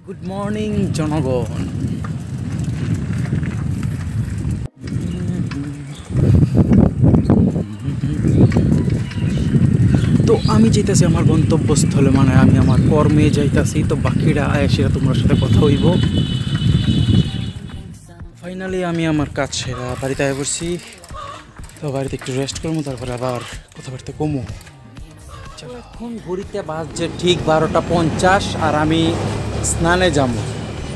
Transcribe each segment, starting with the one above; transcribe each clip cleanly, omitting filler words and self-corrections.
Good morning জনগণ। তো আমি যাইতাছি আমার গন্তব্যস্থলে, মানে আমি আমার কর্মে যাইতাছি। তো বাকিরা সেটা তোমার সাথে কথা হইব। ফাইনালি আমি আমার কাজ সেরা বাড়িতে আয় পড়ছি। তো বাড়িতে একটু রেস্ট করবো, তারপরে আবার কথাবার্তা কমো। এখন ঘড়িতে বাজছে ঠিক 12:50 আর আমি স্নানে যাব,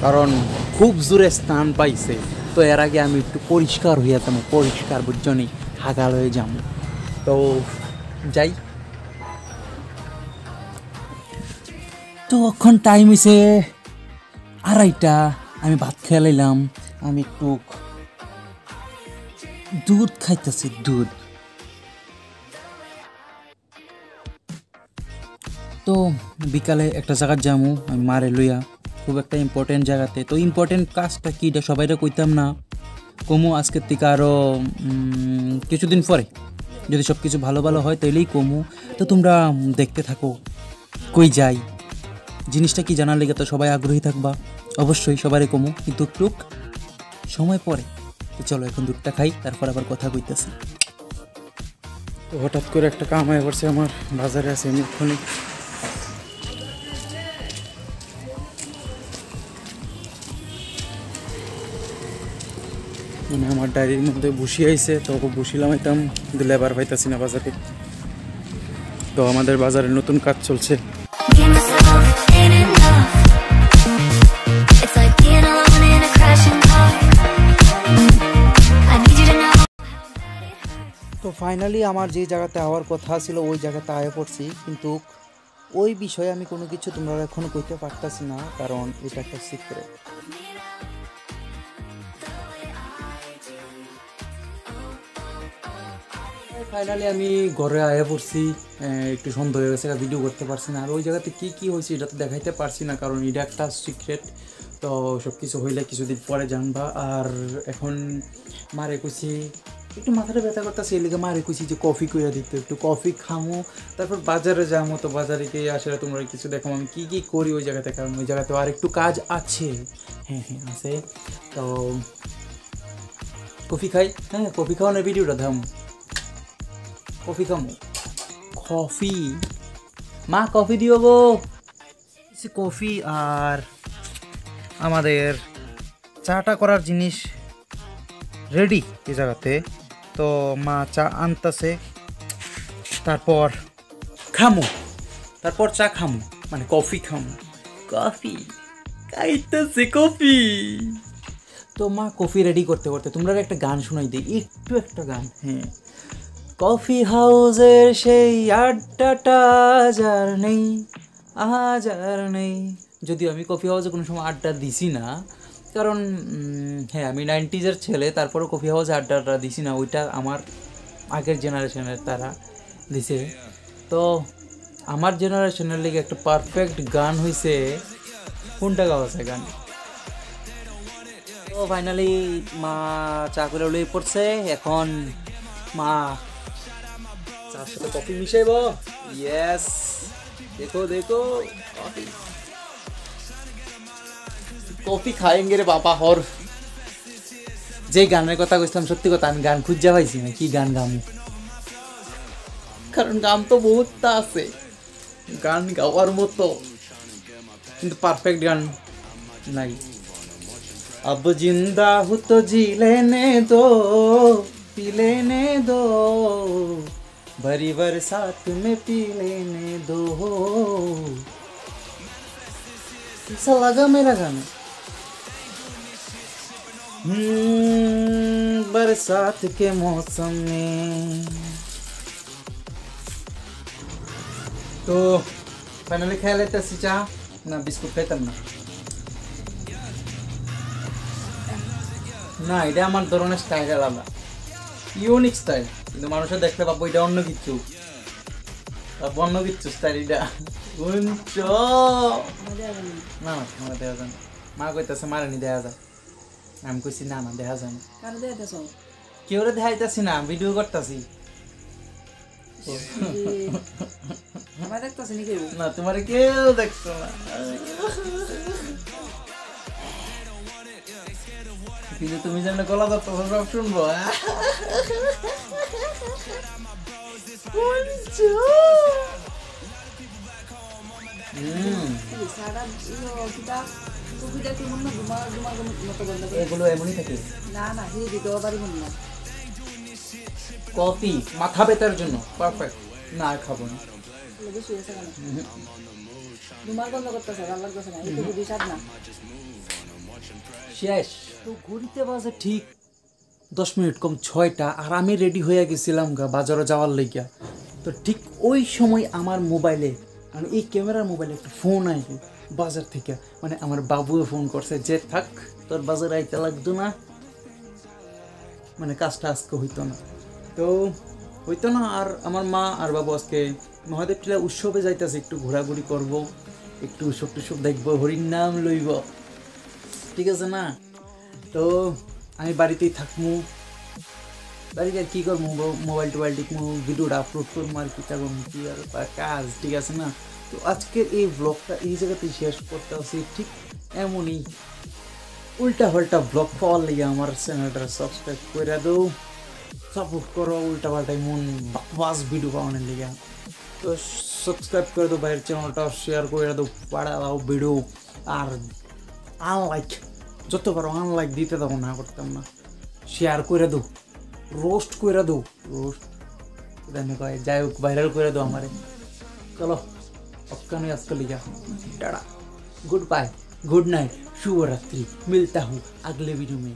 কারণ খুব জোরে স্নান পাইছে। তো এর আগে আমি একটু পরিষ্কার হইয়া যাবো, পরিষ্কার বুঝছনি, হাগাল হয়ে যাব। তো যাই। তো এখন টাইম হয়েছে 2:30। আমি ভাত খেয়ে লাইলাম। আমি একটু দুধ খাইতেছি, দুধ। তো বিকালে একটা জায়গায় যামু আমি মারে লইয়া, খুব একটা ইম্পর্টেন্ট জায়গাতে। তো ইম্পর্টেন্ট কাজটা কি এটা সবাইরা কইতাম না, কমু আজকের থেকে আরও কিছুদিন পরে, যদি সব কিছু ভালো ভালো হয় তাইলেই কমু। তো তোমরা দেখতে থাকো কই যাই, জিনিসটা কি জানার লেগে তো সবাই আগ্রহী থাকবা। অবশ্যই সবারই কমু, কিন্তু একটু সময় পরে। তো চলো এখন দুধটা খাই, তারপর আবার কথা কইতেছি। তো হঠাৎ করে একটা কাম হয়ে পড়ছে আমার, বাজারে আছে আমি এক্ষুনি। মানে আমার ডায়েরির মধ্যে বসি আইছে, তো বসিলাম একদম, কিন্তু লেবার পাইতাছি না বাজারে। তো আমাদের বাজারে নতুন কাজ চলছে। তো ফাইনালি আমার যে জায়গাতে হওয়ার কথা ছিল ওই জায়গাতে আয়া পড়ছি, কিন্তু ওই বিষয়ে আমি কোনো কিছু তোমরা এখনো কইতে পারতাছি না, কারণ এটা একটা সিক্রেট। ফাইনালি আমি ঘরে আয়া পড়ছি, একটু সন্ধ্যা হয়ে গেছে, ভিডিও করতে পারছি না। আর ওই জায়গাতে কী কী হয়েছে এটা তো দেখাইতে পারছি না, কারণ এটা একটা সিক্রেট। তো সব কিছু হইলে কিছুদিন পরে জানবা। আর এখন মারে কইছি একটু মাথাটা ব্যথা করতেছে, এই লেগে মারে কইছি যে কফি কইরা দিতে, একটু কফি খামো, তারপর বাজারে যাবো। তো বাজারে গিয়ে আসলে তোমরা কিছু দেখো আমি কী কী করি ওই জায়গাতে, কারণ ওই জায়গাতেও আর একটু কাজ আছে। হ্যাঁ হ্যাঁ আছে। তো কফি খাই, হ্যাঁ কফি খাওয়ানোর ভিডিওটা দাম। কফি খামো, কফি মা কফি দিও গো। কফি আর আমাদের চাটা করার জিনিস রেডি এই জায়গাতে। তো মা চা আনতেছে, তারপর খামো, তারপর চা খামো, মানে কফি খামো। কফি খাইতেছে কফি। তো মা কফি রেডি করতে করতে তোমরা একটা গান শোনাই দিই, একটু একটা গান। হ্যাঁ, কফি হাউসের সেই আড্ডাটা আজ আর নেই, আজ আর নেই। যদিও আমি কফি হাউসে কোনো সময় আড্ডা দিছি না, কারণ হ্যাঁ আমি 90s ছেলে, তারপরেও কফি হাউসে আড্ডাটা দিছি না, ওইটা আমার আগের জেনারেশনের তারা দিছে। তো আমার জেনারেশনের লিগে একটা পারফেক্ট গান হয়েছে, কোনটা গাওয়া আছে গান। তো ফাইনালি মা চা করে লই পড়ছে, এখন মা চার সাথে কফি মিশাইব। ইয়েস, দেখো দেখো কফি, কফি খাएंगे রে বাবা। হর যে গানের কথা কইছিলাম, সত্যি কথা আমি গান খুঁজা পাইছি না, কি গান গামু, কারণ গান তো বহুতটা আছে, গান গাওয়ার মতো, কিন্তু পারফেক্ট গান নাই। अब जिंदा हूँ तो जी लेने दो, पी लेने दो, भरी बरसात में पी लेने दो। कैसा लगा मेरा गाना? बरसात के मौसम में। तो फाइनली खाई लेते चा ना, बिस्कुट खाইতাম না। না এটা আমার ধরনের স্টাইল আলাদা, ইউনিক স্টাইল, কিন্তু মানুষের দেখতে পাবো এটা অন্য কিছু, অন্য কিছু স্টাইল এটা। না না আমার দেখা যায় না, মা কইতাছে মারানি দেখা যায়, আমি কইছি না না দেখা যায় না। কেউ দেখাইতেছি না, ভিডিও করতেছি। দেখবো আমার দেখতেছে নি কেউ না, তোমার কেউ দেখতো না। কিন্তু তুমি যেন গলা ধরতো সব শুনবো। সারা কিতা কবিতা কি মনে ঘুমার ঘুমার মতো বন্ধ করে এগুলো এমনই থাকে। না না হিরে দিতে পারি মনে না কফি মাথা ব্যথার জন্য পারফেক্ট। না আর খাবো না। বেশি হয়েছে কেন ঘুমার বন্ধ করতেছে ভালো লাগতেছে না এই কবি স্বাদ না শেষ। তো ঘড়িতে বাজে ঠিক 10 মিনিট কম 6টা, আর আমি রেডি হয়ে গেছিলাম বাজারে যাওয়ার লাইগা। তো ঠিক ওই সময় আমার মোবাইলে, মানে এই ক্যামেরার মোবাইলে একটা ফোন আইলো বাজার থেকে। মানে আমার বাবুও ফোন করছে যে থাক তোর বাজারে আইতে লাগতো না, মানে কাজটা আজকে হইতো না। তো হইতো না, আর আমার মা আর বাবু আজকে মহাদেব টিলা উৎসবে যাইতেছে, একটু ঘোরাঘুরি করব, একটু উৎসব টুসব দেখবো, হরির নাম লইব, ঠিক আছে না? তো আমি বাড়িতেই থাকবো, বাড়িতে আর কী করবো, মোবাইল টোবাইল টিপবো, ভিডিওটা আপলোড করবো, আর কী করবো, কি আর কাজ, ঠিক আছে না? তো আজকের এই ব্লগটা এই জায়গাতেই শেষ করতে হচ্ছে। ঠিক এমনই উল্টা পাল্টা ব্লগ পাওয়ার লেগে আমার চ্যানেলটা সাবস্ক্রাইব করে দাও, সাপোর্ট করো। উল্টা পাল্টাই মন বাকবাস ভিডিও পাওয়ানোর লেগে তো সাবস্ক্রাইব করে দাও, বাইরের চ্যানেলটা শেয়ার করে দাও, পাড়া দাও ভিডিও। আর আনলাইক যত পারো আনলাইক দিতে দেবো, না করতাম না। শেয়ার করে দাও, রোস্ট করে দাও, রোস্ট কয় যাই হোক ভাইরাল করে দাও আমারে। চলো অক্কানি আজকে লিখা tata, good bye, good night, शुभ रात्रि। मिलता हूँ अगले वीडियो में।